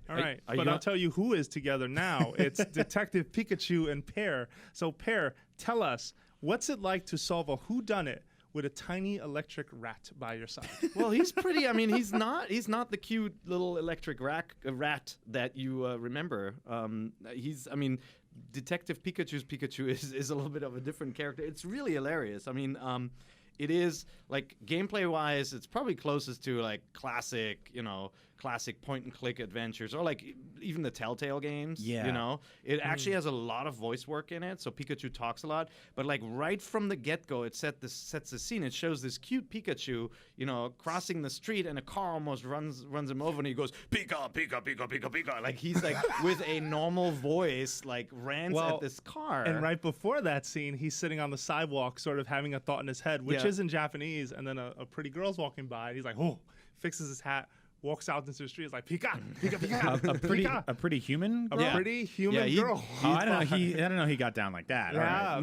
All right, but I'll tell you who is together now. It's Detective Pikachu and Pear. So Pear, tell us, what's it like to solve a whodunit with a tiny electric rat by your side? Well, he's pretty. I mean, he's not the cute little electric rat that you remember. Detective Pikachu's Pikachu is a little bit of a different character. It's really hilarious. I mean, it is like gameplay-wise, it's probably closest to like classic point-and-click adventures, or like even the Telltale games. Yeah. You know, it actually has a lot of voice work in it, so Pikachu talks a lot. But like right from the get-go, it sets the scene. It shows this cute Pikachu, crossing the street, and a car almost runs him over, and he goes Pika, Pika, Pika, Pika, Pika. Like he's like with a normal voice, like rants at this car. And right before that scene, he's sitting on the sidewalk, sort of having a thought in his head, which is in Japanese, and then a pretty girl's walking by, and he's like, oh, fixes his hat, walks out into the street, is like Pika, Pika, Pika. A pretty human girl? A pretty human girl. I don't know he got down like that. Yeah, right.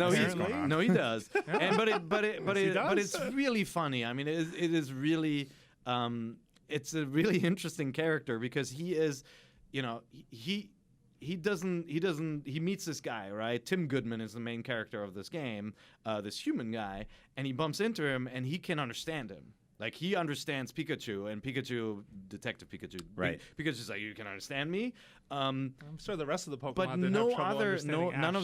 No, he does. But it's really funny. I mean, it is really it's a really interesting character because he is, he meets this guy, right? Tim Goodman is the main character of this game, this human guy, and he bumps into him, and he can understand him. Like, he understands Pikachu, and Detective Pikachu. Right. Pikachu's like, you can understand me? I'm sure the rest of the Pokemon but didn't have trouble understanding Ash, none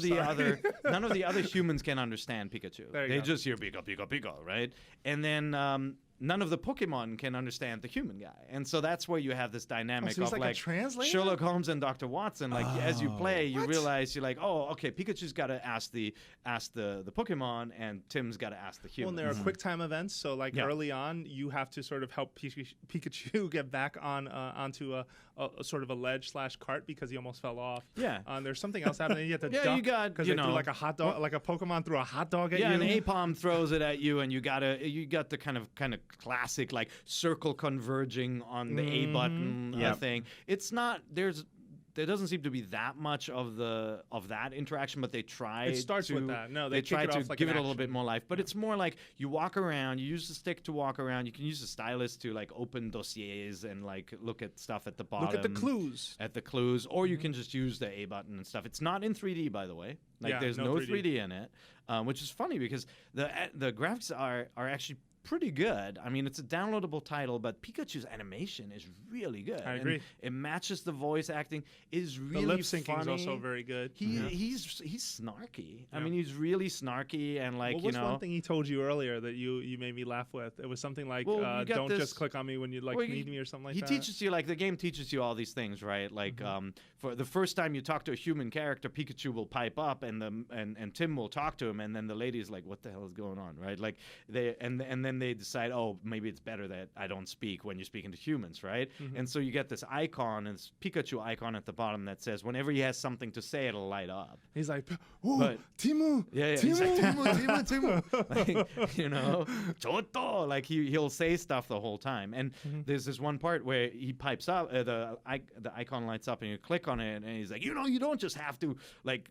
of the other humans can understand Pikachu. They just hear Pika, Pika, Pika, right? And then none of the Pokemon can understand the human guy. And so that's where you have this dynamic so of like a translator? Sherlock Holmes and Dr. Watson. Like as you play, you realize you're like, oh, okay, Pikachu's got to ask the Pokemon, and Tim's got to ask the human. Well, and there are quick time events, so like early on, you have to sort of help Pikachu get back onto a sort of a ledge/cart because he almost fell off. Yeah. There's something else happening. You have to duck you got because they threw like a hot dog, like a Pokemon threw a hot dog at you. Yeah, an Apom throws it at you, and you got the kind of classic like circle converging on the A button thing. It's not there doesn't seem to be that much of that interaction, but they try. It starts with that. No, they try to give it a little bit more life, but it's more like you walk around. You use the stick to walk around. You can use the stylus to like open dossiers and like look at stuff at the bottom. Look at the clues. Or you can just use the A button and stuff. It's not in 3D, by the way. Like there's no 3D in it, which is funny because the graphics are actually pretty good. I mean, it's a downloadable title, but Pikachu's animation is really good. I agree. It matches the voice acting. Is really the lip syncing is funny. also very good. He's snarky. I mean, he's really snarky and like what's one thing he told you earlier that you made me laugh with? It was something like, "Don't just click on me when you need me" or something like that. He teaches you the game teaches you all these things, right? Like for the first time you talk to a human character, Pikachu will pipe up and Tim will talk to him, and then the lady's like, "What the hell is going on?" Right? Like and then they decide, oh, maybe it's better that I don't speak when you're speaking to humans, right? And so you get this icon, and this Pikachu icon at the bottom that says whenever he has something to say, it'll light up. He's like, "Oh, Timu!" Yeah. Timu! He's like, Timu. Like, Chotto! Like he'll say stuff the whole time. And there's this one part where he pipes up, the icon lights up, and you click on it, and he's like, you don't just have to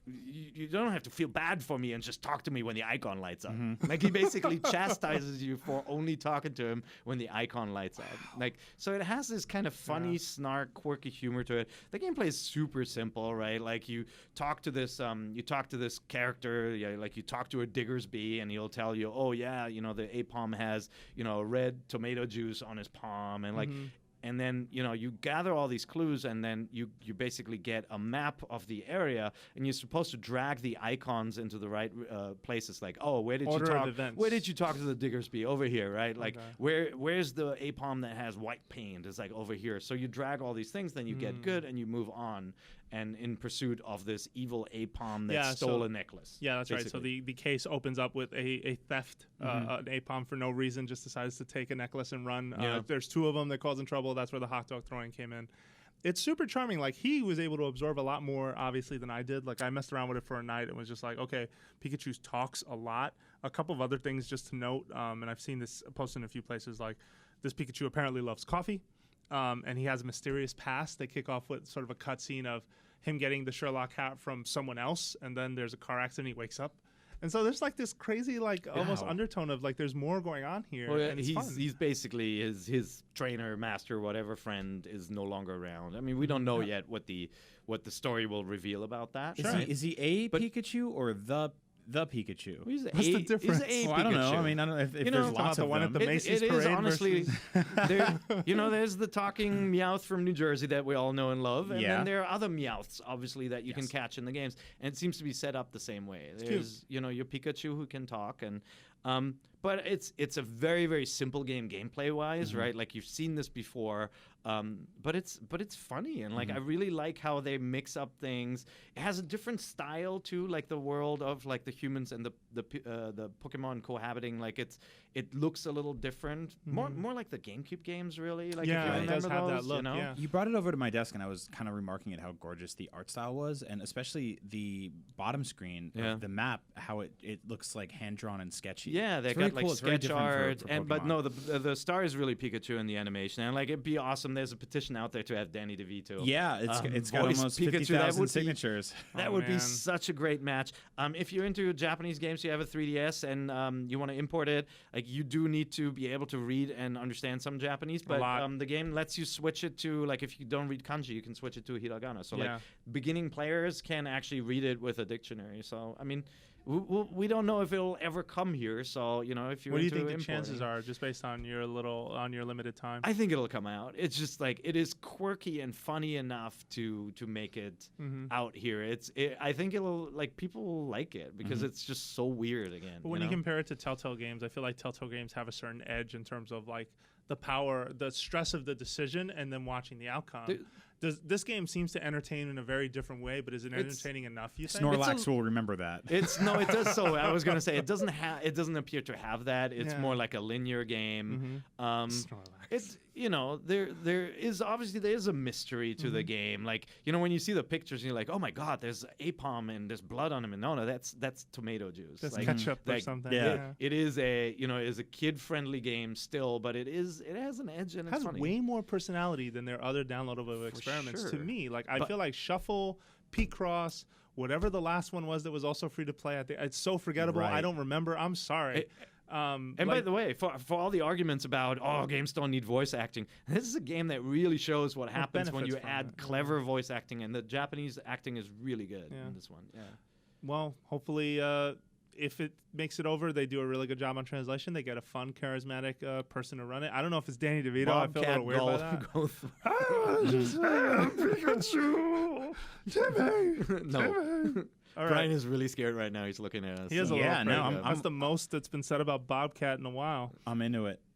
you don't have to feel bad for me and just talk to me when the icon lights up. Like he basically chastises you for only talking to him when the icon lights up. Like, so it has this kind of funny snark, quirky humor to it. The gameplay is super simple, right? Like you talk to this character, like you talk to a Diggersby, and he'll tell you, oh yeah, the Apom has red tomato juice on his palm, and like. And then, you gather all these clues, and then you basically get a map of the area, and you're supposed to drag the icons into the right places. Like, oh, where did you talk to the Diggersby? Over here, right? Like, where's the Apom that has white paint? It's like over here. So you drag all these things, then you get good, and you move on. And in pursuit of this evil Apom that stole a necklace. Yeah, that's basically. Right. So the case opens up with a theft. An Apom for no reason just decides to take a necklace and run. There's two of them that causing trouble. That's where the hot dog throwing came in. It's super charming. Like, he was able to absorb a lot more, obviously, than I did. Like, I messed around with it for a night and was just like, okay, Pikachu talks a lot. A couple of other things just to note, and I've seen this posted in a few places, like this Pikachu apparently loves coffee. And he has a mysterious past. They kick off with sort of a cutscene of him getting the Sherlock hat from someone else, and then there's a car accident. He wakes up, And so there's like this crazy, like almost undertone of like there's more going on here. Well, and it's fun. he's basically his trainer, master, whatever friend is no longer around. I mean, we don't know yet what the story will reveal about that. Is he a Pikachu or the Pikachu? He's What's the difference? He's a Well, I don't know. Pikachu. I mean, I don't know if You there's know, lots the of one at them. the Macy's It is parade honestly, versus- there's the talking Meowth from New Jersey that we all know and love, and Yeah. then there are other Meowths, obviously, that you can Yes. catch in the games, and it seems to be set up the same way. There's, your Pikachu who can talk, and but it's a very, very simple game gameplay-wise, right? Like you've seen this before, but it's funny, and like I really like how they mix up things. It has a different style too, like the world of like the humans and the Pokemon cohabiting. Like it looks a little different, more like the GameCube games, really. Like Yeah, if you it does remember have that those, look, you know? yeah. You brought it over to my desk, and I was kind of remarking at how gorgeous the art style was, and especially the bottom screen Yeah. of the map, how it looks like hand drawn and sketchy. Yeah, they It's got very like cool. It's very sketch different art, for but Pokemon. no, the star is really Pikachu in the animation, and like it'd be awesome. There's a petition out there to have Danny DeVito. Yeah, it's got voice almost Pikachu. That 50,000 would be- signatures. That Oh, would be man. such a great match. If you're into Japanese games, you have a 3DS, and you want to import it, like you do need to be able to read and understand some Japanese. But lot. the game lets you switch it to, like, if you don't read kanji, you can switch it to hiragana. So Yeah. like beginning players can actually read it with a dictionary. So I mean, we don't know if it'll ever come here. So if you're What do you into think the importing, chances are, just based on your limited time? I think it'll come out. It's just like it is quirky and funny enough to make it out here. I think people will like it because it's just so weird again. But when you compare it to Telltale games, I feel like Telltale games have a certain edge in terms of like the power, the stress of the decision, and then watching the outcome. This game seems to entertain in a very different way, but is it entertaining enough? You think? Snorlax will remember that. It does. So I was gonna say it doesn't appear to have that. It's more like a linear game. Snorlax. It's there is obviously a mystery to the game. Like when you see the pictures and you're like, oh my god, there's Apom and there's blood on him, and no, that's tomato juice. That's like, ketchup or like, something. yeah. It is a kid-friendly game still, but it has an edge and It it's has funny. way more personality than their other downloadable experiments to sure. me. Like I feel like Shuffle, P-Cross, whatever the last one was that was also free to play. It's so forgettable. I Right. don't remember. I'm sorry. And by the way, for all the arguments about games don't need voice acting, this is a game that really shows what happens when you benefits from add it, clever voice acting, and the Japanese acting is really good in this one. Yeah. well, hopefully, if it makes it over, they do a really good job on translation. They get a fun, charismatic person to run it. I don't know if it's Danny DeVito. I feel a little weird by that. Go through. Pikachu, Timmy, No. All right. Brian is really scared right now. He's looking at us. He is a Yeah, little no, afraid. I'm- That's the most that's been said about Bobcat in a while. I'm into it.